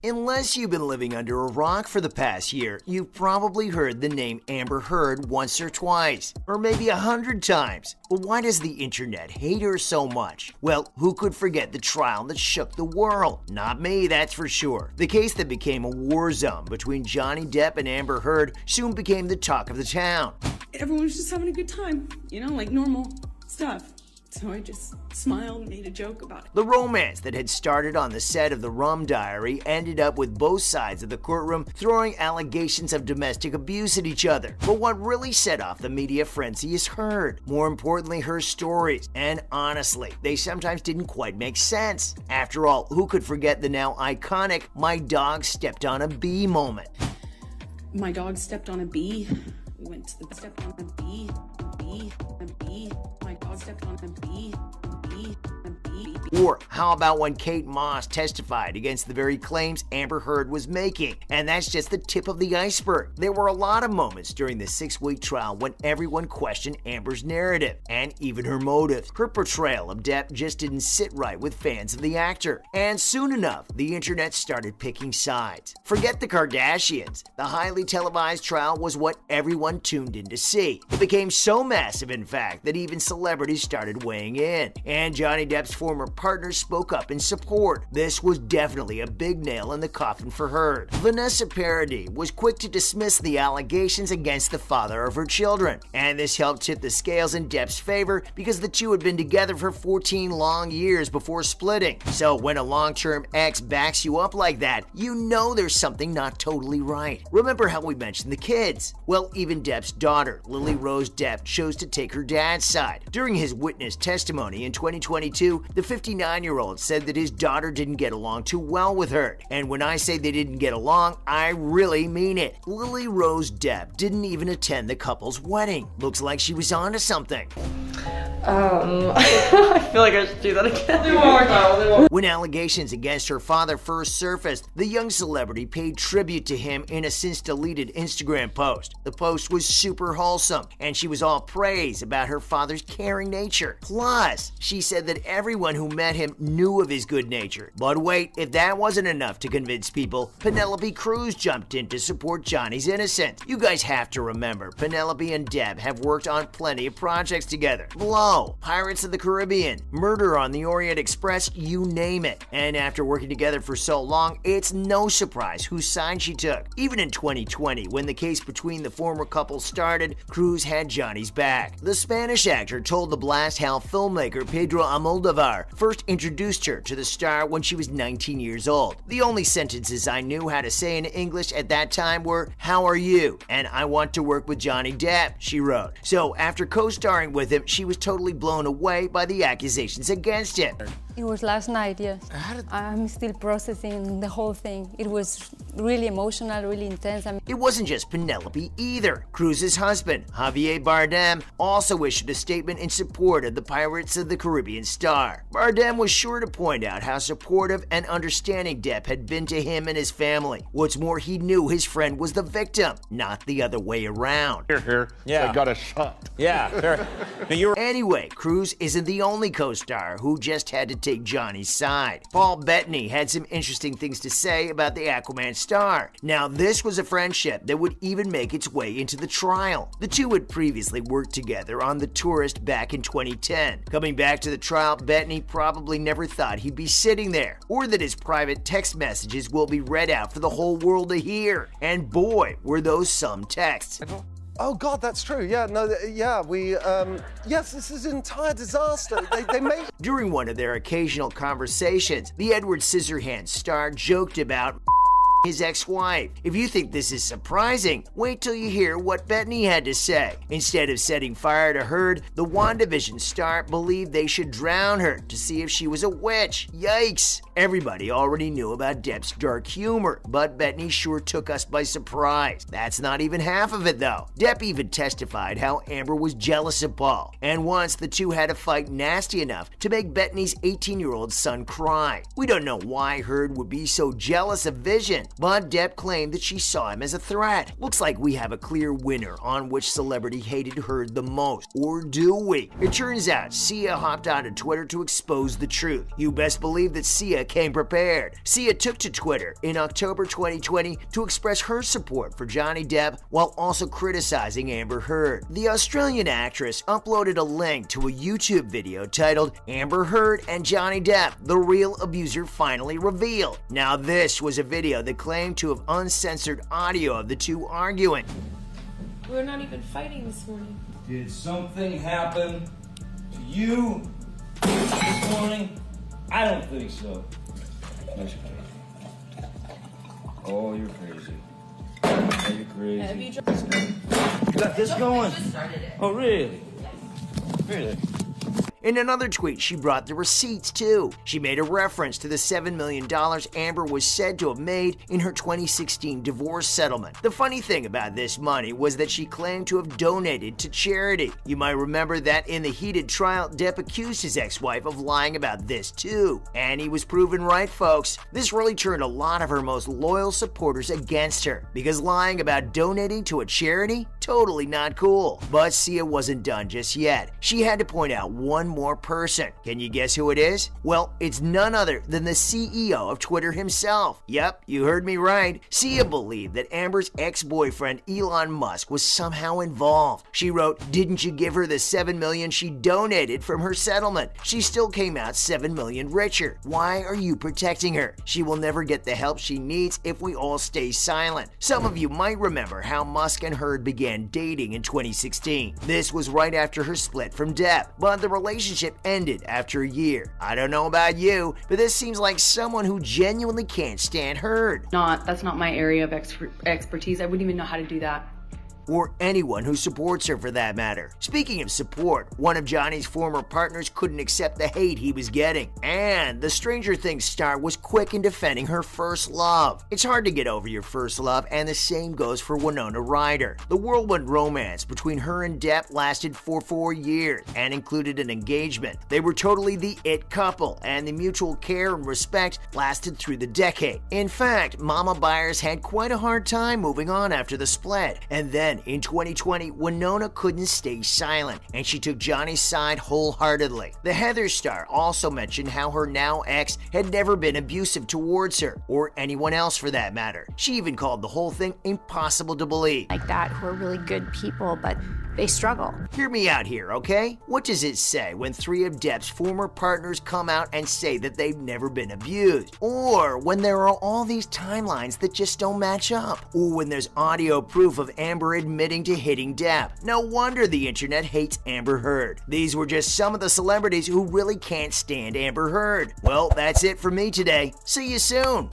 Unless you've been living under a rock for the past year, you've probably heard the name Amber Heard once or twice, or maybe 100 times. But why does the internet hate her so much? Well, who could forget the trial that shook the world? Not me, that's for sure. The case that became a war zone between Johnny Depp and Amber Heard soon became the talk of the town. Everyone was just having a good time, like normal stuff. So I just smiled, made a joke about it. The romance that had started on the set of The Rum Diary ended up with both sides of the courtroom throwing allegations of domestic abuse at each other. But what really set off the media frenzy is Heard. More importantly, her stories. And honestly, they sometimes didn't quite make sense. After all, who could forget the now iconic "my dog stepped on a bee" moment? My dog stepped on a bee. We went to the stepped on a bee. My dog stepped on a bee. Or how about when Kate Moss testified against the very claims Amber Heard was making? And that's just the tip of the iceberg. There were a lot of moments during the 6-week trial when everyone questioned Amber's narrative and even her motives. Her portrayal of Depp just didn't sit right with fans of the actor. And soon enough, the internet started picking sides. Forget the Kardashians. The highly televised trial was what everyone tuned in to see. It became so massive, in fact, that even celebrities started weighing in. And Johnny Depp's former partner spoke up in support. This was definitely a big nail in the coffin for Heard. Vanessa Paradis was quick to dismiss the allegations against the father of her children, and this helped tip the scales in Depp's favor because the two had been together for 14 long years before splitting. So when a long-term ex backs you up like that, you know there's something not totally right. Remember how we mentioned the kids? Well, even Depp's daughter, Lily Rose Depp, chose to take her dad's side. During his witness testimony in 2022, the 59-year-old said that his daughter didn't get along too well with her. And when I say they didn't get along, I really mean it. Lily Rose Depp didn't even attend the couple's wedding. Looks like she was onto something. I feel like I should do that again. When allegations against her father first surfaced, the young celebrity paid tribute to him in a since-deleted Instagram post. The post was super wholesome, and she was all praise about her father's caring nature. Plus, she said that everyone who met him knew of his good nature. But wait, if that wasn't enough to convince people, Penelope Cruz jumped in to support Johnny's innocence. You guys have to remember, Penelope and Depp have worked on plenty of projects together. Blow, Pirates of the Caribbean, Murder on the Orient Express, you name it. And after working together for so long, it's no surprise whose side she took. Even in 2020, when the case between the former couple started, Cruz had Johnny's back. The Spanish actor told the Blast Hell filmmaker Pedro Almodovar first introduced her to the star when she was 19 years old. The only sentences I knew how to say in English at that time were, "How are you?" and "I want to work with Johnny Depp," she wrote. So after co-starring with him, she was totally blown away by the accusations against him. It was last night, yes. I'm still processing the whole thing. It was really emotional, really intense. It wasn't just Penelope either. Cruz's husband, Javier Bardem, also issued a statement in support of the Pirates of the Caribbean star. Bardem was sure to point out how supportive and understanding Depp had been to him and his family. What's more, he knew his friend was the victim, not the other way around. Here. Yeah. I got a shot. Yeah. Anyway, Cruz isn't the only co-star who just had to take Johnny's side. Paul Bettany had some interesting things to say about the Aquaman star. Now, this was a friendship that would even make its way into the trial. The two had previously worked together on The Tourist back in 2010. Coming back to the trial, Bettany probably never thought he'd be sitting there, or that his private text messages will be read out for the whole world to hear. And boy, were those some texts. Oh God, that's true. Yeah, no, yeah, yes, this is an entire disaster. They made. During one of their occasional conversations, the Edward Scissorhands star joked about his ex-wife. If you think this is surprising, wait till you hear what Bettany had to say. Instead of setting fire to Heard, the WandaVision star believed they should drown her to see if she was a witch. Yikes! Everybody already knew about Depp's dark humor, but Bettany sure took us by surprise. That's not even half of it though. Depp even testified how Amber was jealous of Paul, and once the two had a fight nasty enough to make Bettany's 18-year-old son cry. We don't know why Heard would be so jealous of Vision, but Depp claimed that she saw him as a threat. Looks like we have a clear winner on which celebrity hated Heard the most. Or do we? It turns out Sia hopped onto Twitter to expose the truth. You best believe that Sia came prepared. Sia took to Twitter in October 2020 to express her support for Johnny Depp while also criticizing Amber Heard. The Australian actress uploaded a link to a YouTube video titled "Amber Heard and Johnny Depp, the real abuser finally revealed." Now this was a video that claimed to have uncensored audio of the two arguing. We're not even fighting this morning. Did something happen to you this morning? I don't think so. Yes, you're crazy. Oh, you're crazy. Oh, you're crazy. You got this going? Oh, really? Really? In another tweet, she brought the receipts too. She made a reference to the $7 million Amber was said to have made in her 2016 divorce settlement. The funny thing about this money was that she claimed to have donated to charity. You might remember that in the heated trial, Depp accused his ex-wife of lying about this too. And he was proven right, folks. This really turned a lot of her most loyal supporters against her, because lying about donating to a charity? Totally not cool. But Sia wasn't done just yet. She had to point out one more person. Can you guess who it is? Well, it's none other than the CEO of Twitter himself. Yep, you heard me right. Sia believed that Amber's ex-boyfriend Elon Musk was somehow involved. She wrote, "Didn't you give her the $7 million she donated from her settlement? She still came out $7 million richer. Why are you protecting her? She will never get the help she needs if we all stay silent." Some of you might remember how Musk and Heard began dating in 2016. This was right after her split from Depp, but the relationship ended after a year. I don't know about you, but this seems like someone who genuinely can't stand Heard. That's not my area of expertise. I wouldn't even know how to do that. Or anyone who supports her for that matter. Speaking of support, one of Johnny's former partners couldn't accept the hate he was getting. And the Stranger Things star was quick in defending her first love. It's hard to get over your first love, and the same goes for Winona Ryder. The whirlwind romance between her and Depp lasted for 4 years and included an engagement. They were totally the it couple, and the mutual care and respect lasted through the decade. In fact, Mama Byers had quite a hard time moving on after the split, and then in 2020, Winona couldn't stay silent, and she took Johnny's side wholeheartedly. The Heather star also mentioned how her now ex had never been abusive towards her, or anyone else for that matter. She even called the whole thing impossible to believe. Like that, who are really good people, but they struggle. Hear me out here, okay? What does it say when 3 of Depp's former partners come out and say that they've never been abused? Or when there are all these timelines that just don't match up? Or when there's audio proof of Amber admitting to hitting Depp? No wonder the internet hates Amber Heard. These were just some of the celebrities who really can't stand Amber Heard. Well, that's it for me today. See you soon.